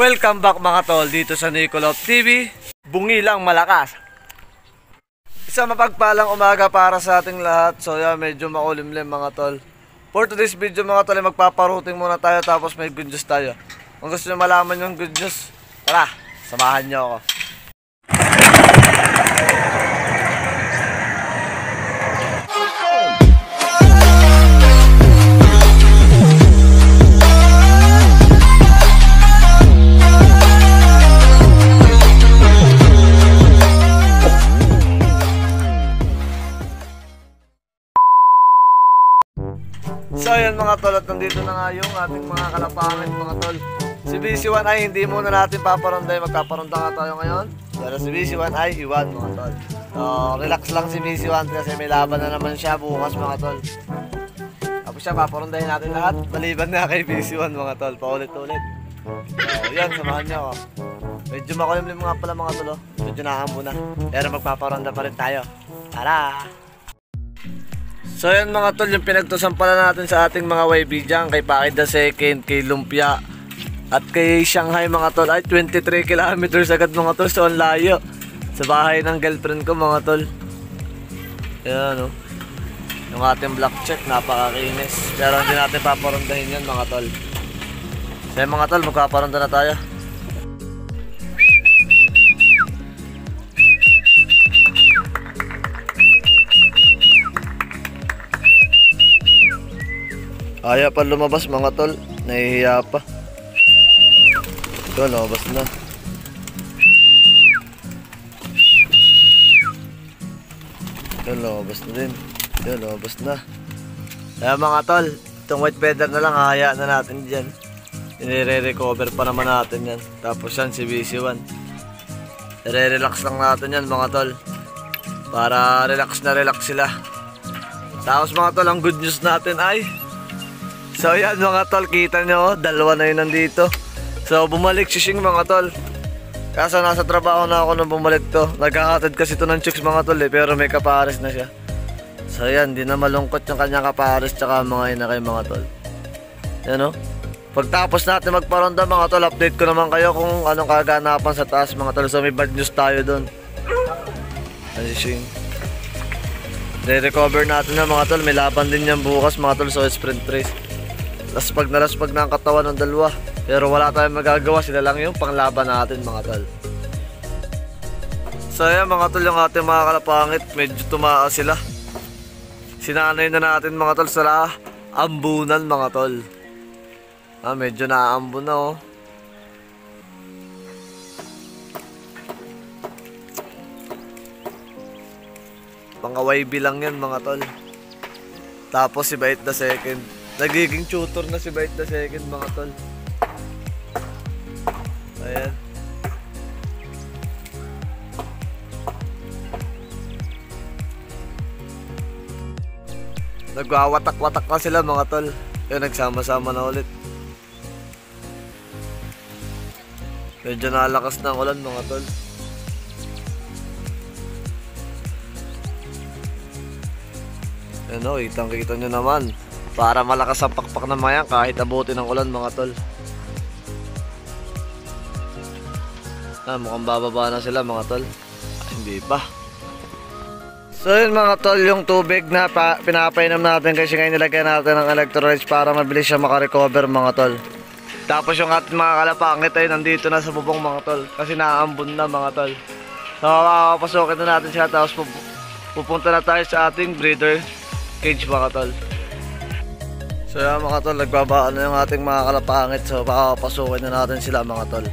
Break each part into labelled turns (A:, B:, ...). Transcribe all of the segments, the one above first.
A: Welcome back mga tol dito sa Nicolop TV, bungilang malakas. Isang mapagpalang umaga para sa ating lahat. So yan, medyo makulimlim mga tol. For today's video mga tol, magpaparouting muna tayo tapos may good news tayo. Kung gusto nyo malaman yung good news, tara, samahan nyo ako. So ayan mga tol, at nandito na nga yung ating mga kalapangit mga tol. Si BC1 ay hindi muna natin paparonday, magpaparonda nga tayo ngayon. Pero si BC1 ay iwan mga tol. So relax lang si BC1 kasi may laban na naman siya bukas mga tol. Tapos siya paparondahin natin lahat, maliban na kay BC1 mga tol, paulit-ulit. So yan, samahan nyo ako. Medyo makulimlim nga pala mga tol, medyo naambo na. Pero magpaparonda pa rin tayo. Tara! So yan mga tol, yung pinagtusan pala natin sa ating mga YB dyan, kay Paki the Second, kay Lumpia at kay Shanghai mga tol, ay 23 kilometers agad mga tol, so ang layo sa bahay ng girlfriend ko mga tol. Yan o, yung ating black check, napakakinis, pero hindi natin paparondahin yan mga tol. So yan mga tol, magpaparonda na tayo. Ayaw pa lumabas mga tol, nahihiya pa. Ito, lumabas na. Ito, lumabas na din. Ito, lumabas na. Kaya mga tol, itong white feather na lang, hahayaan na natin dyan. Inire-recover pa naman natin yan. Tapos yan si BC1. I-relax lang natin yan mga tol, para relax na relax sila. Tapos mga tol, ang good news natin ay, so yan mga tol, kita nyo, dalawa na yun nandito. So bumalik si Shing mga tol. Kaso nasa trabaho na ako nung bumalik to. Nagkakatid kasi to ng chicks mga tol pero may kapares na siya. So yan, di na malungkot yung kanyang kapares tsaka mga inakay mga tol. Yan o. Pagtapos natin magparonda mga tol, update ko naman kayo kung anong kaganapan sa taas mga tol. So may bad news tayo dun. Yan si Shing. Re-recover natin na mga tol. May laban din yan bukas mga tol, so sprint race. Laspag na laspag na ang katawan ng dalawa. Pero wala tayong magagawa, sila lang yung panglaban natin mga tol. So ayan mga tol, yung ating mga kalapangit, medyo tumaas sila. Sinanay na natin mga tol sa ambunan mga tol. Medyo naaambun na oh. Mga YB lang yan mga tol. Tapos si Bait the Second, nagiging tutor na si Bait the Second mga tol. Ayan. Nagwawatak-watak na sila mga tol. Ayan, nagsama-sama na ulit. Medyo nalakas na ang ulan mga tol. Ayan o, kitang-kita nyo naman. Para malakas ang pakpak ng mayan kahit abutin ng ulan mga tol. Mukhang bababa na sila mga tol. Hindi pa. So yun mga tol, yung tubig na pinapainom natin kasi ngayon nilagyan natin ng electrolytes para mabilis siya makarecover mga tol. Tapos yung ating mga kalapangit ay nandito na sa bubong mga tol, kasi naaambon na mga tol. So papasokin na natin siya, tapos pupunta na tayo sa ating breeder cage mga tol. So yan mga tol, nagbabaan na yung ating mga kalapangit. So papapasukin na natin sila mga tol.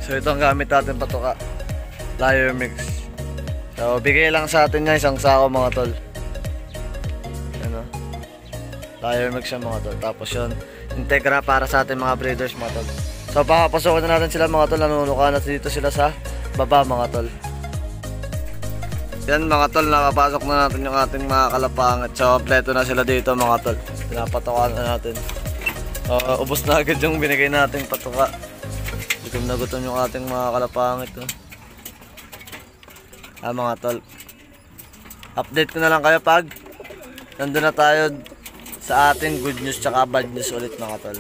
A: So ito ang gamit natin patuka, Layer Mix. So bigay lang sa atin niya isang sako mga tol. Ano, Layer Mix siya mga tol. Tapos yun, Integra para sa ating mga breeders mga tol. So papapasukin na natin sila mga tol. Nanunuka na dito sila sa baba mga tol. Yan mga tol, nakapasok na natin yung ating mga kalapangit. So kompleto na sila dito mga tol. Pinapatukaan na natin. Ubos na agad yung binigay nating patuka. Gutom na gutom yung ating mga kalapangit. Mga tol, update ko na lang kayo pag nandun na tayo sa ating good news tsaka bad news ulit mga tol.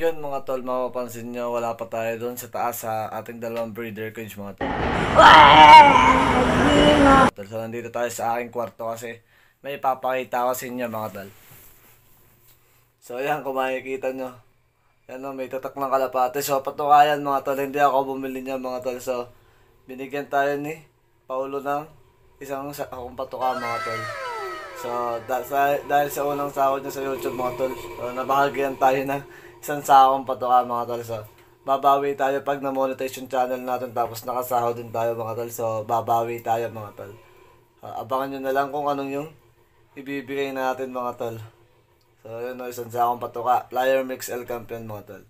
A: Yun mga tol, mapapansin nyo, wala pa tayo doon sa taas sa ating dalawang breeder cage mga tol. So nandito tayo sa aking kwarto kasi may papakita ko sa inyo mga tol. So yan, kung makikita nyo, yan o, may tatak ng kalapate. So patukayan mga tol, hindi ako bumili niya mga tol. So binigyan tayo ni Paulo ng isang akong patuka mga tol. So dahil sa unang sahod niya sa YouTube mga tol, so nabahagyan tayo ng isang sakong patuka mga tol. So babawi tayo pag na-monetize yung channel natin tapos nakasahod din tayo mga tol. So babawi tayo mga tol. Abangan nyo na lang kung anong yung ibibigay natin mga tol. So yun o, isang sakong patuka, Flyer Mix L Campion mga tol.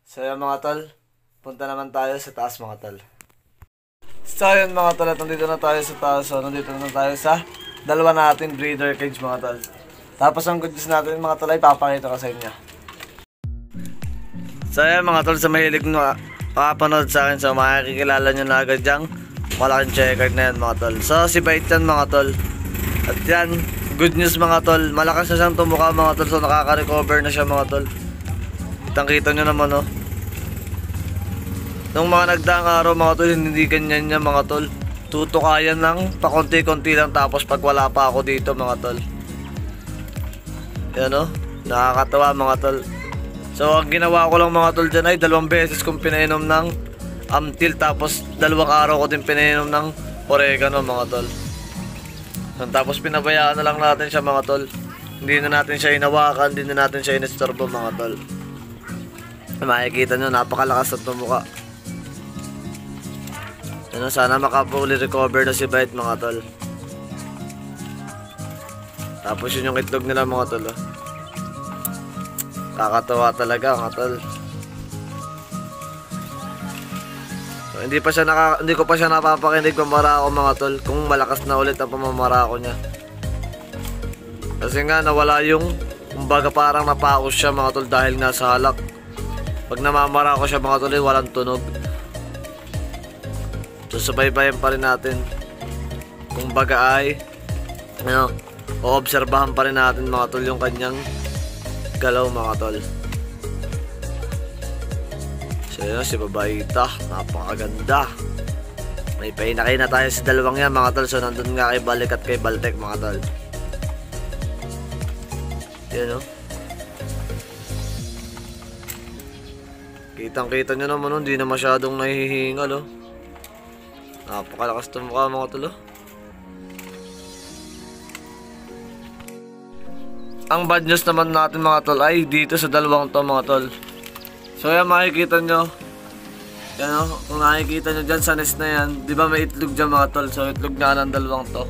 A: So yun mga tol, punta naman tayo sa taas mga tol. So yun mga tol, at nandito na tayo sa taas. So nandito na tayo sa dalawa natin breeder cage mga tol. Tapos ang good news natin mga tol ay papakita ko sa inyo. So yan mga tol, sa mahilig na makapanood sa akin, so makikilala nyo na agad yung malaking checkered na yan mga tol. So si Bait yan mga tol. At yan, good news mga tol, malakas na siyang tumuka mga tol. So nakaka-recover na siya mga tol. Kitang kita nyo naman oh. Nung mga nagdaang araw mga tol, hindi ganyan yan mga tol. Tutukayan lang, pakonti-konti lang, tapos pag wala pa ako dito mga tol. Yan o, nakakatawa mga tol. So ang ginawa ko lang mga tol dyan ay 2 beses kong pinainom ng Amtil, tapos 2 araw ko din pinainom ng Oregano mga tol. Tapos pinabayaan na lang natin siya mga tol. Hindi na natin siya inawakan, hindi na natin siya inistorbo mga tol. Makikita nyo, napakalakas at tumukha. Ano, sana makapuli recover na si Bait mga tol. Tapos yun yung itlog nila mga tol oh. Kakatawa talaga mga tol. So, hindi ko pa siya napapakinig pamara ako mga tol, kung malakas na ulit ang pamamara ako niya. Kasi nga nawala yung, kumbaga parang napaos siya mga tol dahil nga sa halak. Pag namamara ko siya mga tol, walang tunog. So subaybayan pa rin natin. Kung baga ay ano, oobserbahan pa rin natin mga tol yung kanyang galaw mga tol. So yun, si Babaita, napakaganda. May painakay na tayo sa dalawang yan mga tol. So nandun nga kay Balik at kay Baltek mga tol. Yan o. Kitang kita nyo naman, hindi na masyadong nahihingal o. Napakalakas ito mukha mga tol. Ang bad news naman natin mga tol ay dito sa dalawang to mga tol. So yan, makikita nyo. Yan o, kung nakikita nyo dyan sa nest na yan, di ba may itlog dyan mga tol. So itlog na ng dalawang to.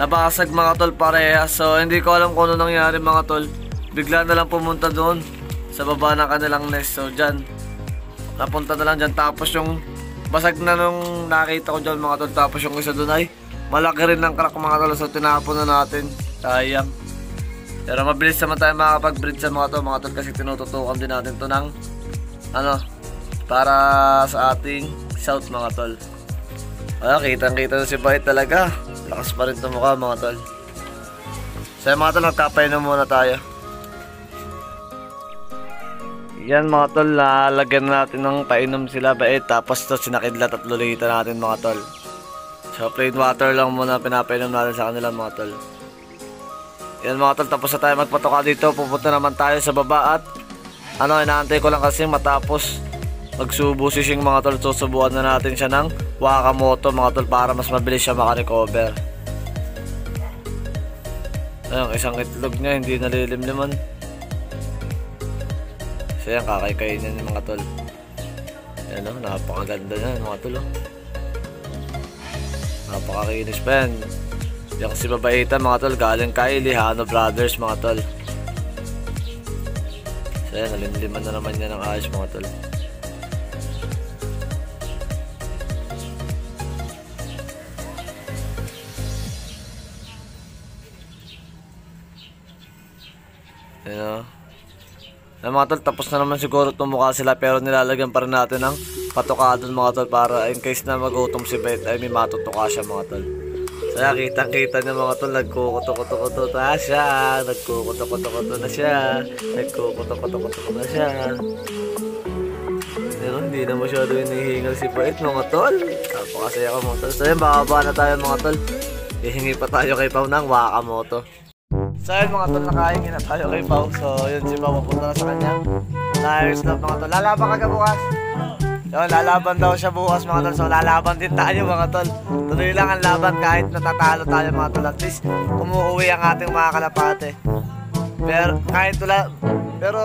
A: Napakasag mga tol parehas. So hindi ko alam kung ano nangyari mga tol. Bigla na lang pumunta doon sa baba ng kanilang nest. So dyan, napunta na lang dyan. Tapos yung basag na nung nakita ko dyan mga tol. Tapos yung isa doon ay malaki rin ng crack mga tol. So tinapon na natin. Sayang. Pero mabilis naman tayo makakapag-breed sa mga tol kasi tinututukan din natin to ng ano, para sa ating south mga tol. Kitang kita na si Bait talaga. Lakas pa rin ito mukha mga tol. So mga tol, nagkapainom muna tayo. Yan mga tol, lalagyan natin ng painom sila Bait. Tapos ito sinakidlat at lulita natin mga tol. So plain water lang muna pinapainom natin sa kanila mga tol. Yan mga tol, tapos na tayo magpatoka dito. Pupunta naman tayo sa baba at ano, inaantay ko lang kasi matapos magsubo si Shing mga tol. Susubuan na natin siya ng Wakamoto mga tol para mas mabilis siya makarecover. Ayun, isang itlog niya hindi nalilimliman. So yan, kakaykayin yan mga tol. Yan o, napakaganda yan mga tol. Napakakinis pa yan. Yung si Babaita mga tol, galing kay Lihano Brothers mga tol. So yan, nalimliman na naman niya ng ayos mga tol. Yan o. Mga tol, tapos na naman siguro tumukha sila, pero nilalagyan pa rin natin ng patuka doon mga tol para in case na magutom si Bait ay may matutuka siya mga tol. Kaya kitang-kita niya mga tol, nagkukuto-kuto-kuto na siya. Nagkukuto-kuto-kuto na siya. Nagkukuto-kuto-kuto na siya. Pero hindi na masyado hinihingal si Pait mga tol. Napakasaya ka mga tol. So yun, bababa na tayo mga tol. Hihingi pa tayo kay Pao ng Wakamoto. So yun mga tol, nakahingi na tayo kay Pao. So yun, si Pao mapunta na sa kanya. Liars love mga tol. Lalaban ka bukas. Yun, lalaban daw siya bukas mga tol. So lalaban din tayo mga tol. Tuloy lang ang laban kahit natatalo tayo mga tol. At least umuwi ang ating mga kalapate. Pero kahit pero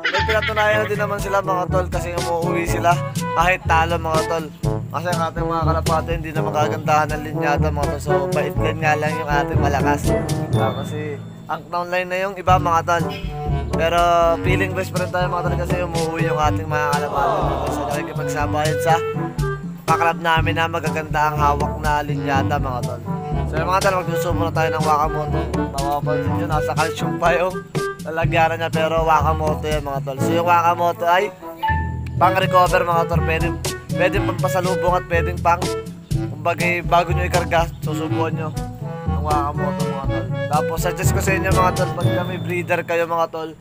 A: may pinatunayan din naman sila mga tol kasi umuwi sila kahit talo mga tol. Kasi ang ating mga kalapate hindi na magagandahan ng linyada mga tol. So bait nga lang yung ating malakas. Kasi ang downline na yung iba mga tol. Pero feeling best pa rin tayo mga tol kasi umuwi yung ating mga kalapate. So nakikipagsabayan sa paklab namin na magaganda ang hawak na linyada mga tol. So yung mga tol, magsusubo na tayo ng Wakamoto. Mapapansin nyo, nasa calcium pa yung lalagyanan niya pero Wakamoto yan mga tol. So yung Wakamoto ay pang recover mga tol. Pwedeng pang pasalubong at pwedeng pang kumbaga bago nyo ikarga, susubuan nyo ng Wakamoto mga tol. Tapos suggest ko sa inyo mga tol, pag may breeder kayo mga tol,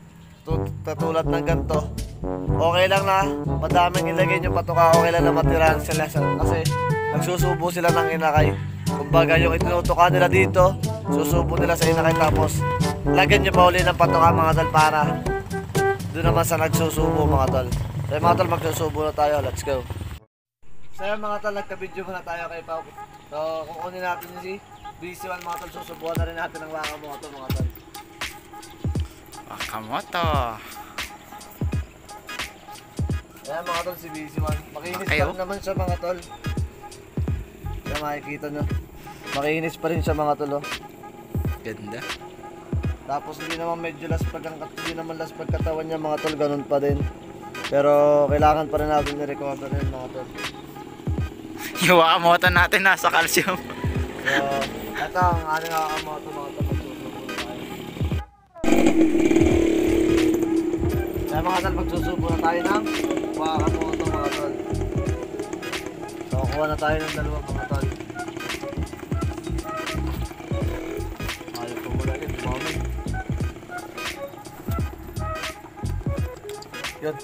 A: katulad ng ganito, okay lang na madaming ilagay nyo patuka, okay lang na matirahan sila kasi nagsusubo sila ng inakay. Kumbaga yung itinutuka nila dito, susubo nila sa inakay tapos lagyan nyo pa uli ng patuka mga tol para doon naman sa nagsusubo mga tol. So mga tol, magsusubo na tayo, let's go. So mga tol, nagka-video muna tayo kay Pao. So kukunin natin si BC1 mga tol, susubuan na rin natin ng Wakamoto mga tol.
B: Wakamoto.
A: Ayan mga tol, si BC1. Makinis
B: Okay,
A: pa rin naman siya mga tol. Kaya makikita nyo. Makinis pa rin siya mga tol. Oh.
B: Ganda.
A: Tapos hindi naman medyo laspag katawan niya mga tol. Ganun pa din. Pero kailangan pa rin natin i-recover yun mga tol.
B: Yung Wakamoto natin nasa calcium.
A: So, ito ang ating Wakamoto mga tol. Kaya mga tol, magsusubo na tayo ng Wakamoto mga tol. So, kuha na tayo ng dalawa mga tol. Ayaw po mula yun, mami. Yun.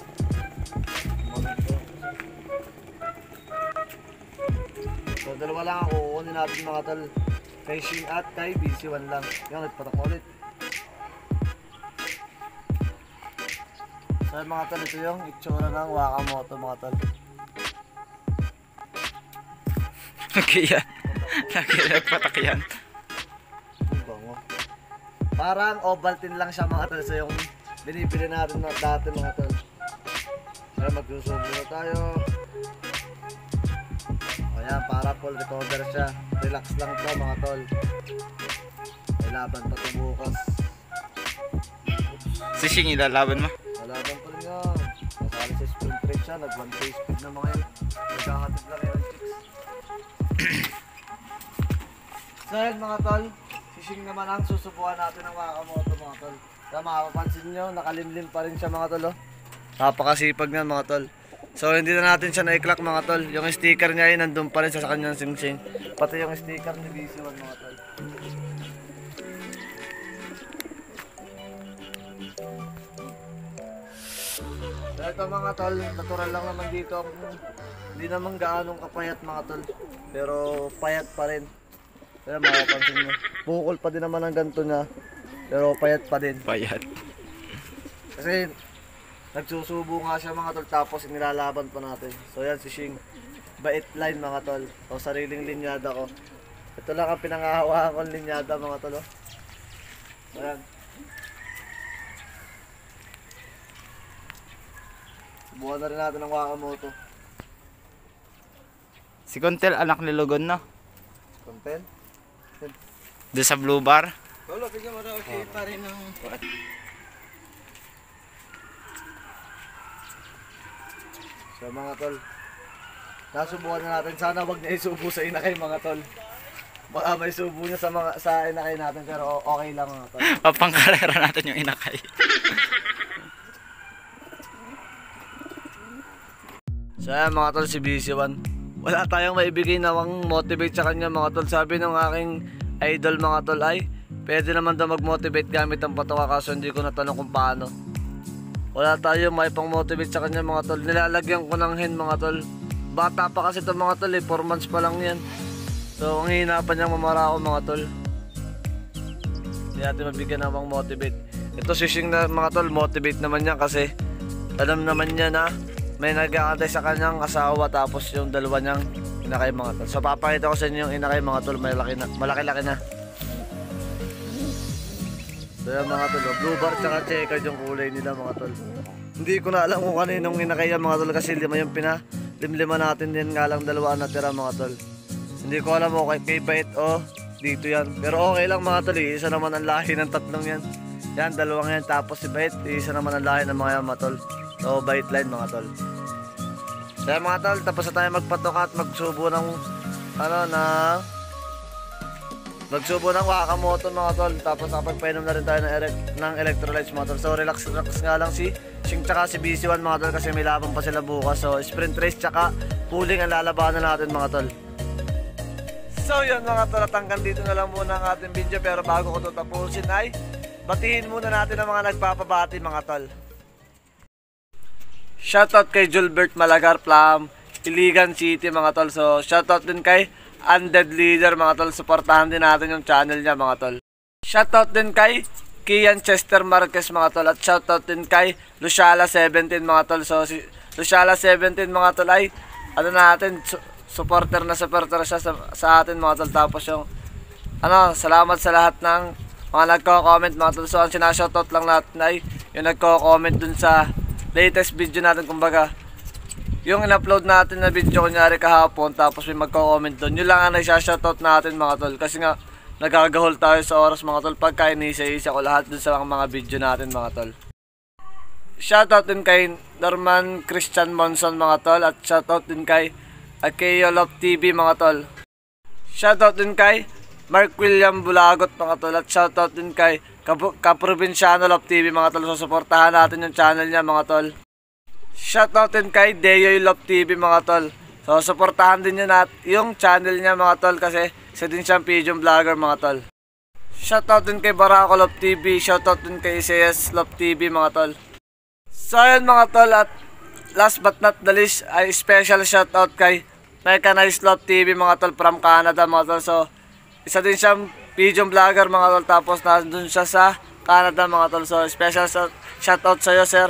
A: So, dalawa lang ang kukunin natin mga tol. Kay Shing at kay BC1 lang. Yung nagpatak ulit. So mga tol, ito yung itsura ng Wakamoto mga tol.
B: Okay yan. Lagi nagpatak yan.
A: Bango. Parang Ovaltine lang siya mga tol. So yung binibili natin na dati mga tol. Kaya magsusubo na tayo. Ayan, para full recover siya. Relax lang ito mga tol. May laban pa ito bukas.
B: Si Shing ilalaban mo.
A: Lalaban pa rin yan. Nasali sa sprint race siya. Nag 1 pace speed na mga yun. Nagkahatid lang yun ng chicks. So yun mga tol, sising naman ang susubukan natin ng Wakamoto mga tol. Kaya makapapansin nyo, nakalimlim pa rin siya mga tol. Oh. Napakasipag nga mga tol. So hindi na natin siya na-i-clock mga tol. Yung sticker niya yun nandun pa rin sa kanyang sing-sing. Pati yung sticker ni BC1 mga tol. So ito mga tol, natural lang naman dito. Hindi naman gaanong kapayat mga tol. Pero payat pa rin. Kaya makapansin nyo. Bukol pa din naman ang ganito niya. Pero payat pa din.
B: Payat.
A: Kasi nagsusubo nga siya mga tol tapos inilalaban pa natin. So yan si Shing. Bait line mga tol. O sariling linyada ko. Ito lang ang pinangahawakan kong linyada mga tol. So yan. Subukan na rin natin ang Wakamoto.
B: Si Contel anak ni Logon no?
A: Content?
B: Doon sa Blue Bar.
A: Lolo, bigyan mo na okay pa rin ng... So mga tol, nasubukan na natin. Sana wag niya isubo sa inakay mga tol. Baka may subo niya sa inakay natin pero okay lang mga tol.
B: Papangkarera natin yung inakay.
A: So ayan mga tol, si BC1. wala tayong maibigay na motivate sa kanya mga tol. Sabi ng aking idol mga tol ay pwede naman daw mag-motivate gamit ang patawa, kaso hindi ko natanong kung paano. Wala tayong may pang motivate sa kanya mga tol. Nilalagyan ko ng hen mga tol. Bata pa kasi ito mga tol 4 months pa lang yan. So ang hina pa niyang mamarako mga tol. Hindi natin mabigyan ng pang motivate. Ito si Shing na mga tol, motivate naman niya kasi alam naman niya na may nag-aantay sa kanyang asawa, tapos yung dalawa niyang inakay mga tol. So papakita ko sa inyo yung inakay mga tol, malaki-laki na. So yan mga tol, blue bar tsaka checkered yung kulay nila mga tol. Hindi ko na alam kung kaninong inakay yan mga tol, kasi lima yung lima natin din, nga lang dalawa natira mga tol. Hindi ko alam kung kay Bait o dito yan. Pero okay lang mga tol, isa naman ang lahi ng tatlong yan. Yan, dalawang yan, tapos si Bait, isa naman ang lahi ng mga yan mga tol. So Bait line mga tol. So yan mga tol, tapos na tayo magpatoka at magsubo ng magsubo ng Wakamoto mga tol. Tapos nakapagpainom na rin tayo ng electrolytes mga tol. So relax nga lang si Shing tsaka si BC1 mga tol, kasi may laban pa sila bukas. So sprint race tsaka pooling ang lalabanan natin mga tol. So yun mga tol, at hanggang dito na lang muna ang ating video. Pero bago ko ito tapusin ay batiin muna natin ang mga nagpapabati mga tol. Shoutout kay Julbert Malagar Plum, Iligan City mga tol. So shoutout din kay Undead Leader mga tol, supportahan din natin yung channel niya mga tol. Shoutout din kay Kian Chester Marquez mga tol, at shoutout din kay Luciala 17 mga tol. So si Luciala 17 mga tol ay supporter siya sa atin mga tol. Tapos yung salamat sa lahat ng mga nagko-comment mga tol. So ang sinashoutout lang natin ay yung nagko-comment dun sa latest video natin, kumbaga yung in-upload natin na video kunyari kahapon, tapos may magko-comment doon. Yun lang ang nagsha-shoutout natin mga tol, kasi nga nagagahol tayo sa oras mga tol pagka inisa-isa ko lahat dun sa mga video natin mga tol. Shoutout din kay Norman Christian Monson mga tol, at shoutout din kay Akeo Love TV mga tol. Shoutout din kay Mark William Bulagot mga tol, at shoutout din kay Kaprovinciano Love TV mga tol. So suportahan natin yung channel niya mga tol. Shoutout din kay Deyoy Love TV mga tol. So suportahan din niyo yung channel niya mga tol, kasi isa din siyang pigeon vlogger mga tol. Shoutout din kay Barako Love TV, shoutout din kay CS Love TV mga tol. So ayun mga tol, at last but not the least ay special shoutout kay Mechanized Love TV mga tol from Canada mga tol. So isa din siyang pigeon vlogger mga tol, tapos nandun siya sa Canada mga tol. So special shoutout sa iyo sir.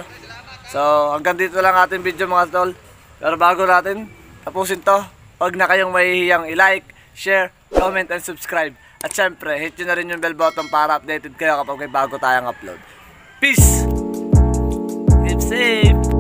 A: So hanggang dito lang ating video mga tol. Pero bago natin tapusin to, huwag na kayong mahihiyang i-like, share, comment, and subscribe. At syempre, hit nyo na rin yung bell button para updated kayo kapag may bago tayong upload. Peace! Keep safe!